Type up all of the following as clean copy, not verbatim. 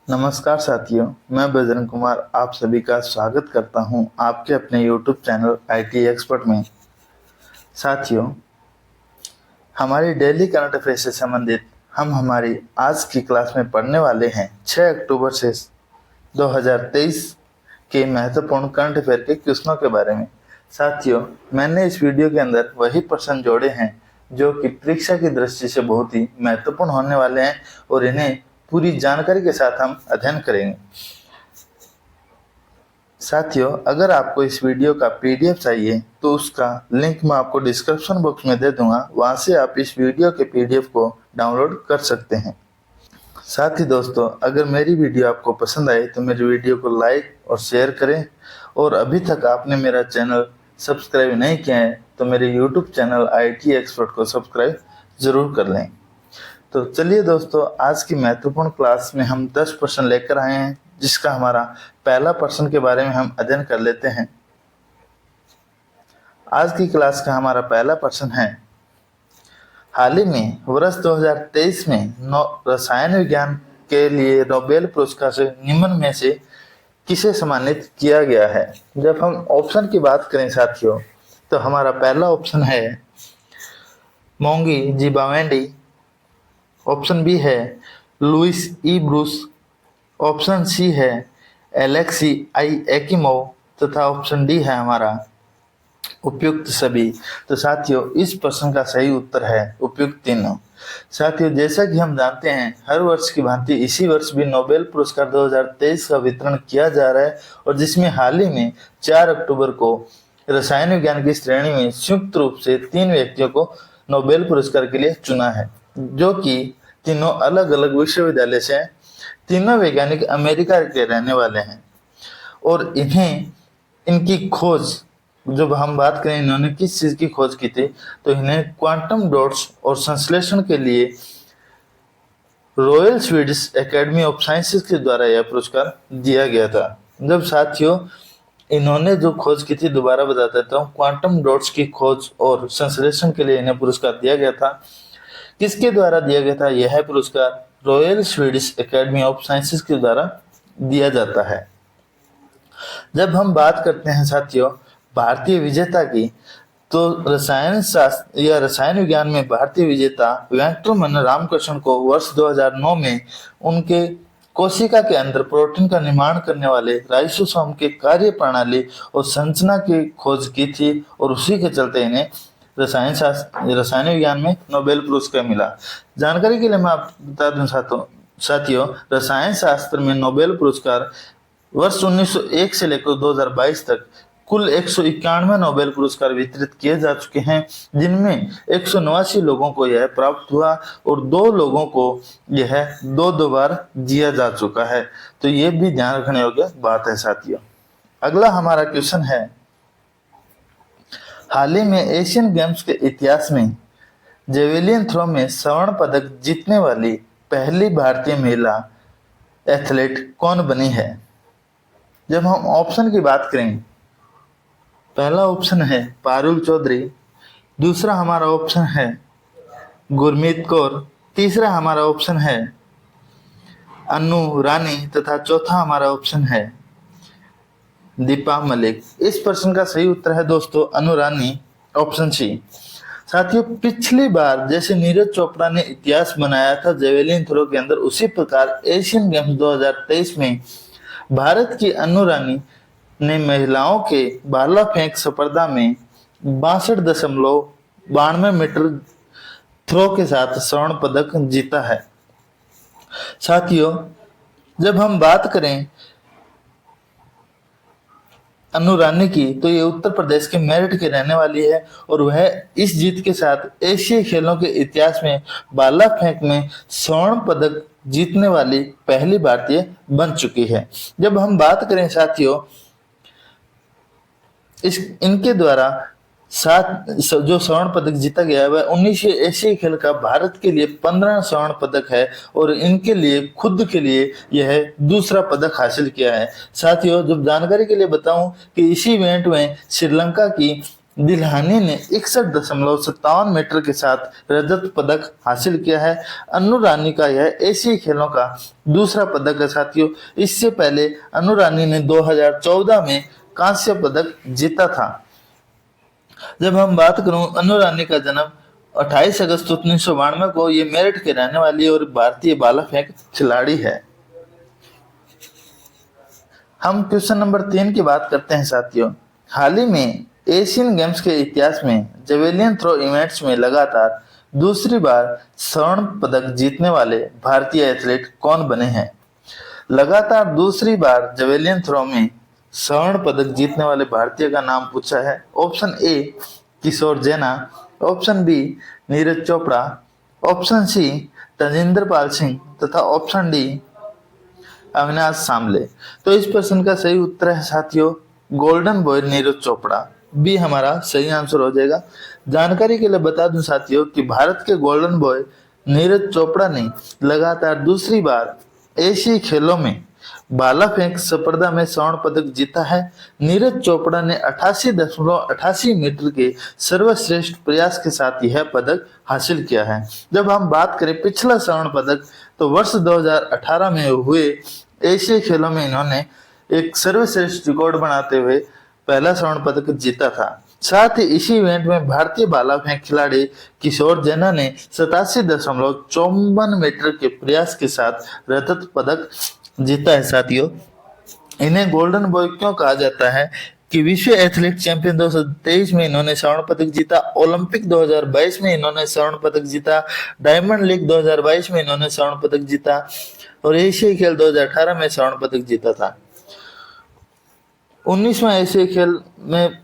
नमस्कार साथियों, मैं बजरंग कुमार आप सभी का स्वागत करता हूं आपके अपने YouTube चैनल IT एक्सपर्ट में। साथियों, हमारी डेली करंट अफेयर से संबंधित हम हमारी आज की क्लास में पढ़ने वाले हैं 6 अक्टूबर से 2023 के महत्वपूर्ण करंट अफेयर के क्वेश्चनों के बारे में। साथियों, मैंने इस वीडियो के अंदर वही प्रश्न जोड़े हैं जो कि परीक्षा की दृष्टि से बहुत ही महत्वपूर्ण होने वाले हैं और इन्हें पूरी जानकारी के साथ हम अध्ययन करेंगे। साथियों, अगर आपको इस वीडियो का PDF चाहिए तो उसका लिंक मैं आपको डिस्क्रिप्शन बॉक्स में दे दूंगा, वहां से आप इस वीडियो के PDF को डाउनलोड कर सकते हैं। साथ ही दोस्तों, अगर मेरी वीडियो आपको पसंद आए तो मेरी वीडियो को लाइक और शेयर करें, और अभी तक आपने मेरा चैनल सब्सक्राइब नहीं किया है तो मेरे YouTube चैनल IT एक्सपर्ट को सब्सक्राइब जरूर कर लें। तो चलिए दोस्तों, आज की महत्वपूर्ण क्लास में हम 10 प्रश्न लेकर आए हैं, जिसका हमारा पहला प्रश्न के बारे में हम अध्ययन कर लेते हैं। आज की क्लास का हमारा पहला प्रश्न है, हाल ही में वर्ष 2023 में रसायन विज्ञान के लिए नोबेल पुरस्कार से निम्न में से किसे सम्मानित किया गया है। जब हम ऑप्शन की बात करें साथियों, तो हमारा पहला ऑप्शन है मोंगी जी बावेंडी, ऑप्शन बी है लुइस ई ब्रूस, ऑप्शन सी है एलेक्सी आई एकिमोव, तथा ऑप्शन डी है हमारा उपयुक्त सभी। तो साथियों, इस प्रश्न का सही उत्तर है उपयुक्त तीनों। साथियों, जैसा कि हम जानते हैं, हर वर्ष की भांति इसी वर्ष भी नोबेल पुरस्कार 2023 का वितरण किया जा रहा है, और जिसमें हाल ही में 4 अक्टूबर को रसायन विज्ञान की श्रेणी में संयुक्त रूप से 3 व्यक्तियों को नोबेल पुरस्कार के लिए चुना है, जो कि तीनों अलग अलग विश्वविद्यालय से हैं। तीनों वैज्ञानिक अमेरिका के रहने वाले हैं, और इन्हें इनकी खोज, जब हम बात करें इन्होंने किस चीज की खोज की थी, तो इन्हें क्वांटम डॉट्स और संश्लेषण के लिए royal Swedish academy of sciences के द्वारा यह पुरस्कार दिया गया था। जब साथियों इन्होंने जो खोज की थी, दोबारा बता देता हूँ, क्वांटम डॉट्स की खोज और संश्लेषण के लिए इन्हें पुरस्कार दिया गया था। किसके द्वारा दिया गया था यह पुरस्कार? Royal Swedish academy of sciences के द्वारा दिया जाता है। जब हम बात करते हैं साथियों भारतीय विजेता की, तो रसायन शास्त्र या रसायन विज्ञान में भारतीय विजेता वेंकटरमन रामकृष्णन को वर्ष 2009 में उनके कोशिका के अंदर प्रोटीन का निर्माण करने वाले राइसोसोम के कार्य प्रणाली और संरचना की खोज की थी, और उसी के चलते इन्हें रसायन विज्ञान में नोबेल पुरस्कार मिला। जानकारी के लिए मैं आपको बता दूं साथियों, रसायन शास्त्र में नोबेल पुरस्कार वर्ष 1901 से लेकर 2022 तक कुल 191 नोबेल पुरस्कार वितरित किए जा चुके हैं, जिनमें 189 लोगों को यह प्राप्त हुआ और 2 लोगों को यह 2 बार दिया जा चुका है। तो ये भी ध्यान रखने योग्य बात है साथियों। अगला हमारा क्वेश्चन है, हाल ही में एशियन गेम्स के इतिहास में जेवेलिन थ्रो में स्वर्ण पदक जीतने वाली पहली भारतीय महिला एथलीट कौन बनी है। जब हम ऑप्शन की बात करें, पहला ऑप्शन है पारुल चौधरी, दूसरा हमारा ऑप्शन है गुरमीत कौर, तीसरा हमारा ऑप्शन है अनु रानी, तथा चौथा हमारा ऑप्शन है दीपा मलिक। इस प्रश्न का सही उत्तर है दोस्तों अनु रानी, ऑप्शन सी। साथियों, पिछली बार जैसे नीरज चोपड़ा ने इतिहास बनाया था जेवेलिन थ्रो के अंदर, उसी प्रकार एशियन गेम्स 2023 में भारत की अनु रानी ने महिलाओं के भाला फेंक स्पर्धा में 62.92 मीटर थ्रो के साथ स्वर्ण पदक जीता है। साथियों, जब हम बात करें अनु रानी की, तो ये उत्तर प्रदेश के मेरठ की रहने वाली है, और वह इस जीत के साथ एशियाई खेलों के इतिहास में भाला फेंक में स्वर्ण पदक जीतने वाली पहली भारतीय बन चुकी है। जब हम बात करें साथियों इनके द्वारा जो स्वर्ण पदक जीता गया है वह 19 एशियाई खेल का भारत के लिए 15 स्वर्ण पदक है, और इनके लिए खुद के लिए यह दूसरा पदक हासिल किया है। साथियों, जब जानकारी के लिए बताऊं कि इसी इवेंट में श्रीलंका की दिल्हानी ने 61.57 मीटर के साथ रजत पदक हासिल किया है। अनु रानी का यह एशियाई खेलों का दूसरा पदक है साथियों। इससे पहले अनु रानी ने 2014 में कांस्य पदक जीता था। जब हम बात करूं, अनु रानी का जन्म 28 अगस्त 1992 को, ये मेरठ के रहने वाली और भारतीय भाला फेंक खिलाड़ी है। हम क्वेश्चन नंबर 3 की बात करते हैं साथियों। हाल ही में एशियन गेम्स के इतिहास में जेवेलियन थ्रो इवेंट्स में लगातार दूसरी बार स्वर्ण पदक जीतने वाले भारतीय एथलीट कौन बने हैं? लगातार दूसरी बार जेवेलियन थ्रो में स्वर्ण पदक जीतने वाले भारतीय का नाम पूछा है। Option A Kishore Jena, option B Neeraj Chopra, option C Tajinder Pal Singh तथा ऑप्शन डी अविनाश सांबले। तो इस प्रश्न का सही उत्तर है साथियों golden boy Neeraj Chopra. B हमारा सही आंसर हो जाएगा। जानकारी के लिए बता दूं साथियों कि भारत के गोल्डन बॉय नीरज चोपड़ा ने लगातार दूसरी बार एशियाई खेलों में भाला फेंक स्पर्धा में स्वर्ण पदक जीता है। नीरज चोपड़ा ने 88.88 मीटर के सर्वश्रेष्ठ प्रयास के साथ यह पदक हासिल किया है। जब हम बात करें पिछला स्वर्ण पदक, तो वर्ष 2018 में हुए एशियाई खेलों में इन्होंने एक सर्वश्रेष्ठ रिकॉर्ड बनाते हुए पहला स्वर्ण पदक जीता था। साथ ही इसी इवेंट में भारतीय भाला फेंक खिलाड़ी किशोर जैना ने 87.54 मीटर के प्रयास के साथ रजत पदक जीता है साथियों। इन्हें गोल्डन बॉय क्यों कहा जाता है कि विश्व एथलेटिक चैंपियन 2023 में इन्होंने स्वर्ण पदक जीता, ओलंपिक 2022 में इन्होंने स्वर्ण पदक जीता, डायमंड लीग 2022 में इन्होंने स्वर्ण पदक जीता और एशियाई खेल 2018 में स्वर्ण पदक जीता था। 19वां एशियाई खेल में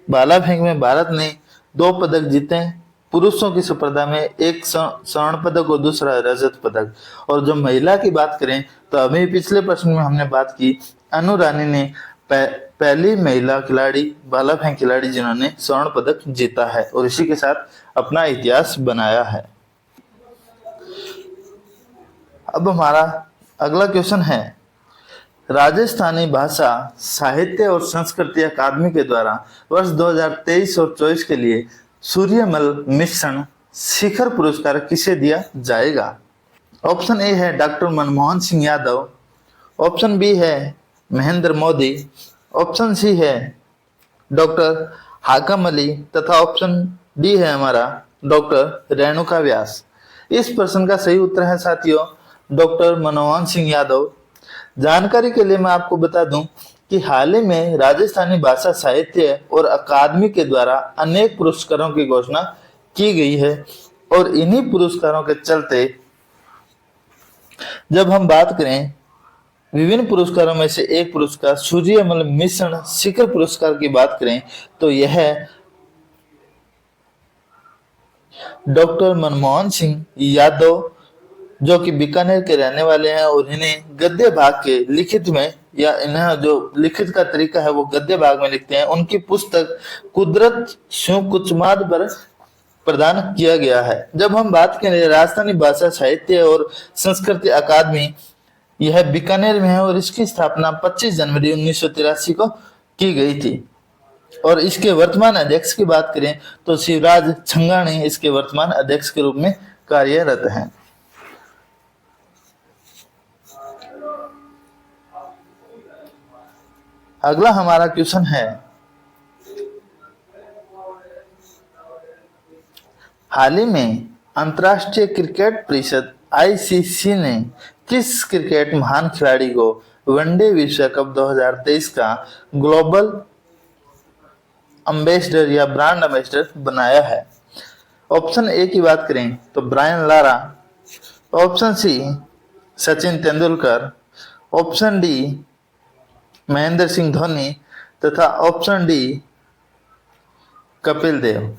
भाला फेंक में भारत ने 2 पदक जीते हैं। पुरुषों की स्पर्धा में एक स्वर्ण पदक और दूसरा रजत पदक। और जब महिला की बात करें तो अभी पिछले प्रश्न में हमने बात की अनु रानी ने पहली महिला खिलाड़ी भाला फेंक खिलाड़ी जिन्होंने स्वर्ण पदक जीता है और इसी के साथ अपना इतिहास बनाया है। अब हमारा अगला क्वेश्चन है, राजस्थानी भाषा साहित्य और संस्कृति अकादमी के द्वारा वर्ष 2023 और 24 के लिए सूर्यमल मिशन शिखर पुरस्कार किसे दिया जाएगा? ऑप्शन ए है doctor Manmohan Singh Yadav, option B है महेंद्र मोदी, ऑप्शन सी है डॉक्टर हाकम अली तथा ऑप्शन डी है हमारा डॉक्टर रेणुका व्यास। इस प्रश्न का सही उत्तर है साथियों डॉक्टर मनमोहन सिंह यादव। जानकारी के लिए मैं आपको बता दूं कि हाल ही में राजस्थानी भाषा साहित्य और अकादमी के द्वारा अनेक पुरस्कारों की घोषणा की गई है और इन्हीं पुरस्कारों के चलते जब हम बात करें विभिन्न पुरस्कारों में से एक पुरस्कार सूर्यमल मिशन शिखर पुरस्कार की बात करें तो यह डॉक्टर मनमोहन सिंह यादव जो कि बीकानेर के रहने वाले हैं और इन्हें गद्य भाग के लिखित में या इन्हें जो लिखित का तरीका है वो गद्य भाग में लिखते हैं, उनकी पुस्तक कुदरत स्यों कुचमाद पर प्रदान किया गया है। जब हम बात करें राजस्थानी भाषा साहित्य और संस्कृति अकादमी, यह बीकानेर में है और इसकी स्थापना 25 जनवरी 1983 को की गई थी और इसके वर्तमान अध्यक्ष की बात करें तो शिवराज छंगाणी इसके वर्तमान अध्यक्ष के रूप में कार्यरत हैं। अगला हमारा क्वेश्चन है, हाल ही में अंतर्राष्ट्रीय क्रिकेट परिषद आईसीसी ने किस क्रिकेट महान खिलाड़ी को वनडे विश्व कप 2023 का ग्लोबल एम्बेसडर या ब्रांड एम्बेसडर बनाया है? ऑप्शन ए की बात करें तो Brian Lara, option C Sachin Tendulkar, option D Mahendra Singh Dhoni तथा ऑप्शन डी कपिल देव।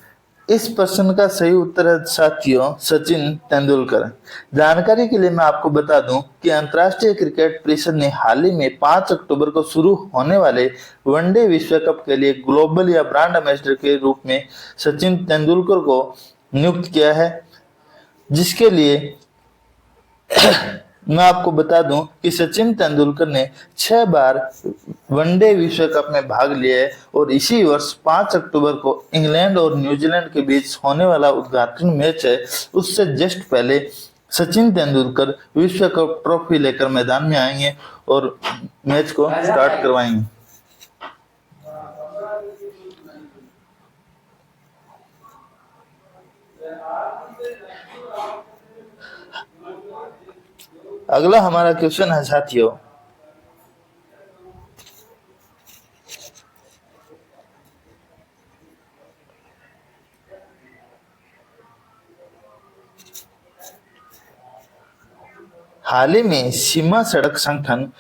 इस प्रश्न का सही उत्तर है साथियों सचिन तेंदुलकर। जानकारी के लिए मैं आपको बता दूं कि अंतर्राष्ट्रीय क्रिकेट परिषद ने हाल ही में 5 अक्टूबर को शुरू होने वाले वनडे विश्व कप के लिए ग्लोबल या ब्रांड एम्बेसडर के रूप में सचिन तेंदुलकर को नियुक्त किया है, जिसके लिए मैं आपको बता दूं कि सचिन तेंदुलकर ने 6 बार वनडे विश्व कप में भाग लिया है और इसी वर्ष 5 अक्टूबर को इंग्लैंड और न्यूजीलैंड के बीच होने वाला उद्घाटन मैच है, उससे जस्ट पहले सचिन तेंदुलकर विश्व कप ट्रॉफी लेकर मैदान में आएंगे और मैच को स्टार्ट करवाएंगे। अगला हमारा क्वेश्चन है साथियों, हाल ही में सीमा सड़क संगठन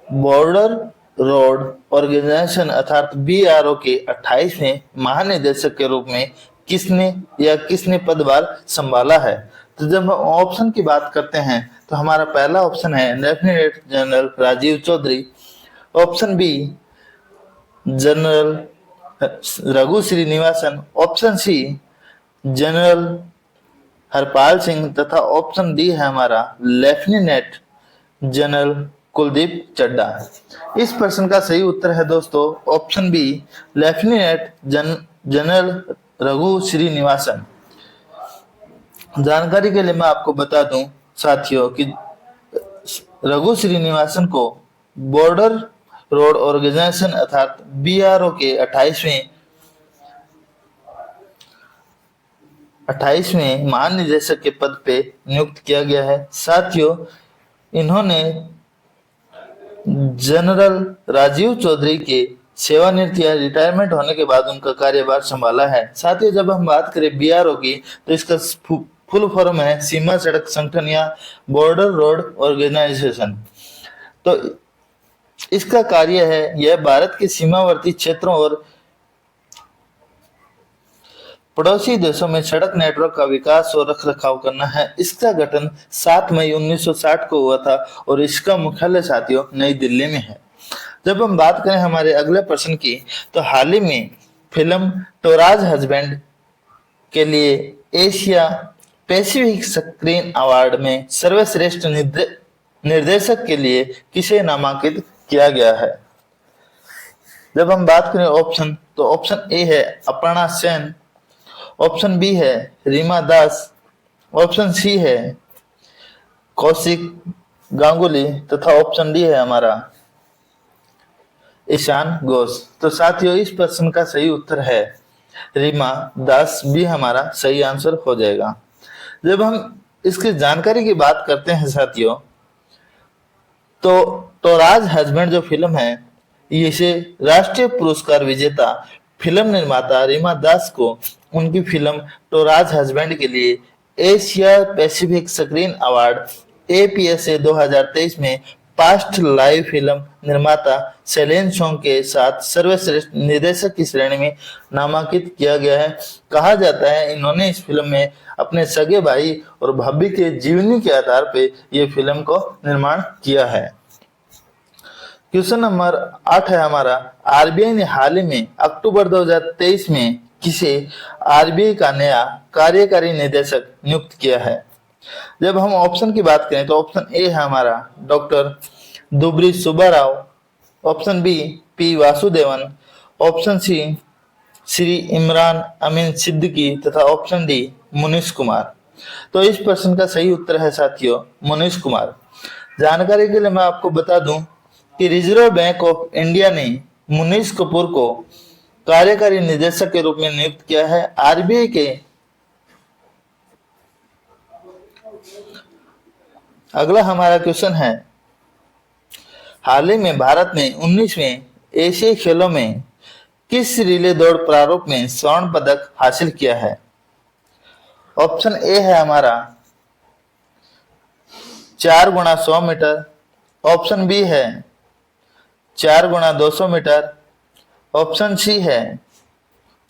बॉर्डर रोड ऑर्गेनाइजेशन अर्थात BRO के 28वें महानिदेशक के रूप में किसने पदभार संभाला है? तो जब हम ऑप्शन की बात करते हैं तो हमारा पहला ऑप्शन है lieutenant general Rajiv Chaudhary, option B general Raghu Srinivasan, option C general Harpal Singh तथा ऑप्शन डी है हमारा लेफ्टिनेंट जनरल कुलदीप चड्ढा। इस प्रश्न का सही उत्तर है दोस्तों option B lieutenant general Raghu Srinivasan. जानकारी के लिए मैं आपको बता दूं साथियों कि रघु श्रीनिवासन को बॉर्डर रोड ऑर्गेनाइजेशन अर्थात BRO के 28वें महानिदेशक के पद पे नियुक्त किया गया है। साथियों, इन्होंने जनरल राजीव चौधरी के सेवानिवृत्ति या रिटायरमेंट होने के बाद उनका कार्यभार संभाला है। साथियों, जब हम बात करें BRO की तो इसका फुल फॉर्म है सीमा सड़क संगठन या बॉर्डर रोड ऑर्गेनाइजेशन। तो इसका कार्य है यह भारत के सीमावर्ती क्षेत्रों और पड़ोसी देशों में सड़क नेटवर्क का विकास और रखरखाव करना है। इसका गठन 7 मई 1960 को हुआ था और इसका मुख्यालय साथियों नई दिल्ली में है। जब हम बात करें हमारे अगले प्रश्न की तो हाल ही में फिल्म टोराज हस्बैंड के लिए एशिया पैसिफिक स्क्रीन अवार्ड में सर्वश्रेष्ठ निर्देशक के लिए किसे नामांकित किया गया है? जब हम बात करें ऑप्शन तो ऑप्शन ए है अपर्णा सेन, ऑप्शन बी है रीमा दास, ऑप्शन सी है कौशिक गांगुली तथा ऑप्शन डी है हमारा ईशान घोष। तो साथियों, इस प्रश्न का सही उत्तर है रीमा दास, भी हमारा सही आंसर हो जाएगा। जब हम इसकी जानकारी की बात करते हैं साथियों तो टोराज हस्बैंड जो फिल्म है इसे राष्ट्रीय पुरस्कार विजेता फिल्म निर्माता रीमा दास को उनकी फिल्म टोराज हस्बैंड के लिए Asia Pacific screen award APSA 2023 में पास्ट लाइव फिल्म निर्माता सेलेन सोंग के साथ सर्वश्रेष्ठ निर्देशक की श्रेणी में नामांकित किया गया है। कहा जाता है इन्होंने इस फिल्म में अपने सगे भाई और भाभी के जीवनी के आधार पर यह फिल्म को निर्माण किया है। क्वेश्चन नंबर 8 है हमारा, RBI ने हाल ही में अक्टूबर 2023 में किसे RBI का नया कार्यकारी निदेशक नियुक्त किया है? जब हम ऑप्शन की बात करें तो ऑप्शन ए है हमारा doctor Duvvuri Subbarao, option B P Vasudevan, option C Shri Imran Amin Siddiqui तथा ऑप्शन डी मुनीश कुमार। तो इस प्रश्न का सही उत्तर है साथियों मुनीश कुमार। जानकारी के लिए मैं आपको बता दूं कि रिजर्व बैंक ऑफ इंडिया ने मुनीश कपूर को कार्यकारी निदेशक के रूप में नियुक्त किया है। RBI के अगला हमारा क्वेश्चन है, हाल ही में भारत ने 19वें एशियाई खेलों में किस रिले दौड़ प्रारूप में स्वर्ण पदक हासिल किया है? ऑप्शन ए है हमारा 4 गुणा 100 मीटर, ऑप्शन बी है 4 गुणा 200 मीटर, ऑप्शन सी है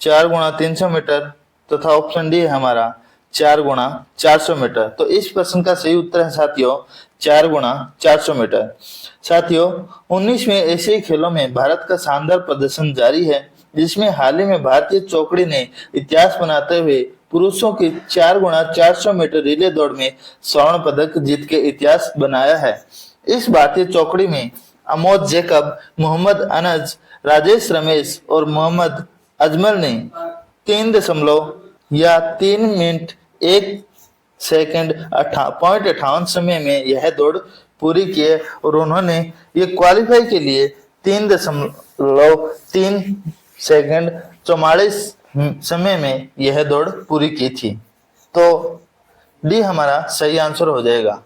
4 गुणा 300 मीटर तथा ऑप्शन डी है हमारा 4 गुणा 400 मीटर। तो इस प्रश्न का सही उत्तर है साथियों 4 गुणा 400 मीटर। साथियों, 19वें एशियाई खेलों में भारत का शानदार प्रदर्शन जारी है, जिसमें हाल ही में भारतीय चौकड़ी ने इतिहास बनाते हुए पुरुषों की 4x400 मीटर रिले दौड़ में स्वर्ण पदक जीत के इतिहास बनाया है। इस भारतीय चौकड़ी में अमोद जैकब, मोहम्मद अनस, राजेश रमेश और मोहम्मद अजमल ने 3 मिनट 1 सेकंड 58 समय में यह दौड़ पूरी की है और उन्होंने ये क्वालिफाई के लिए 3.3 सेकंड 44 समय में यह दौड़ पूरी की थी। तो डी हमारा सही आंसर हो जाएगा।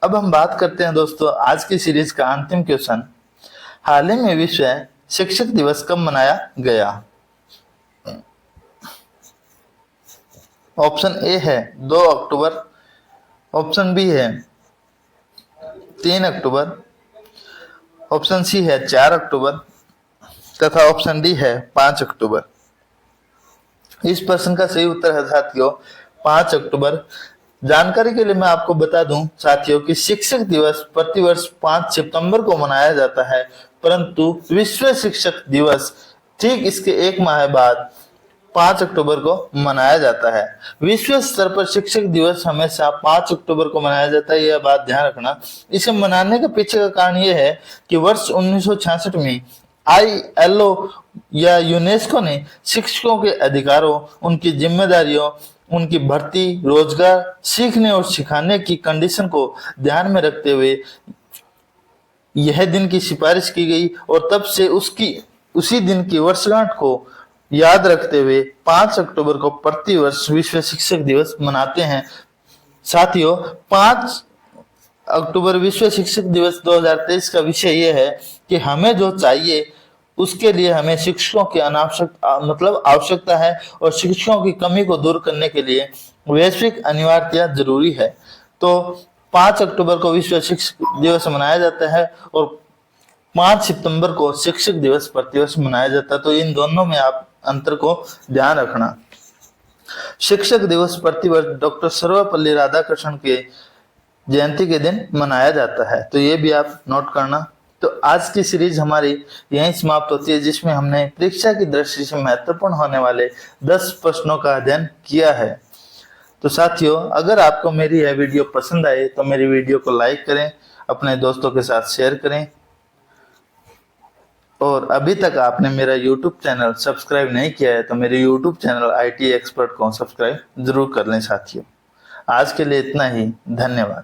अब हम बात करते हैं दोस्तों आज की सीरीज का अंतिम क्वेश्चन। हाल ही में विश्व शिक्षक दिवस कब मनाया गया? ऑप्शन ए है 2 अक्टूबर, ऑप्शन बी है 3 अक्टूबर, ऑप्शन सी है 4 अक्टूबर तथा ऑप्शन डी है 5 अक्टूबर। इस प्रश्न का सही उत्तर है साथियों 5 अक्टूबर। जानकारी के लिए मैं आपको बता दूं साथियों कि शिक्षक दिवस प्रतिवर्ष 5 सितंबर को मनाया जाता है, परंतु विश्व शिक्षक दिवस ठीक इसके एक माह बाद 5 अक्टूबर को मनाया जाता है। विश्व स्तर पर शिक्षक दिवस हमेशा 5 अक्टूबर को मनाया जाता है, यह बात ध्यान रखना। इसे मनाने के पीछे का कारण यह है कि वर्ष 1966 में ILO या यूनेस्को ने शिक्षकों के अधिकारों, उनकी जिम्मेदारियों, उनकी भर्ती, रोजगार, सीखने और सिखाने की कंडीशन को ध्यान में रखते हुए यह दिन की सिफारिश की गई और तब से उसी दिन की वर्षगांठ को याद रखते हुए 5 अक्टूबर को प्रतिवर्ष विश्व शिक्षक दिवस मनाते हैं। साथियों 5 अक्टूबर विश्व शिक्षक दिवस 2023 का विषय यह है कि हमें जो चाहिए उसके लिए हमें शिक्षकों की आवश्यकता है और शिक्षकों की कमी को दूर करने के लिए वैश्विक अनिवार्यता जरूरी है। तो 5 अक्टूबर को विश्व शिक्षक दिवस मनाया जाता है और 5 सितंबर को शिक्षक दिवस प्रतिवर्ष मनाया जाता है। तो इन दोनों में आप अंतर को ध्यान रखना। शिक्षक दिवस प्रतिवर्ष डॉक्टर सर्वपल्ली राधाकृष्णन के जयंती के दिन मनाया जाता है, तो ये भी आप नोट करना। तो आज की सीरीज हमारी यहीं समाप्त होती है, जिसमें हमने परीक्षा की दृष्टि से महत्वपूर्ण होने वाले 10 प्रश्नों का अध्ययन किया है। तो साथियों अगर आपको मेरी यह वीडियो पसंद आए तो मेरी वीडियो को लाइक करें, अपने दोस्तों के साथ शेयर करें और अभी तक आपने मेरा YouTube चैनल सब्सक्राइब नहीं किया है तो मेरे YouTube चैनल IT एक्सपर्ट को सब्सक्राइब जरूर कर लें साथियों। आज के लिए इतना ही, धन्यवाद।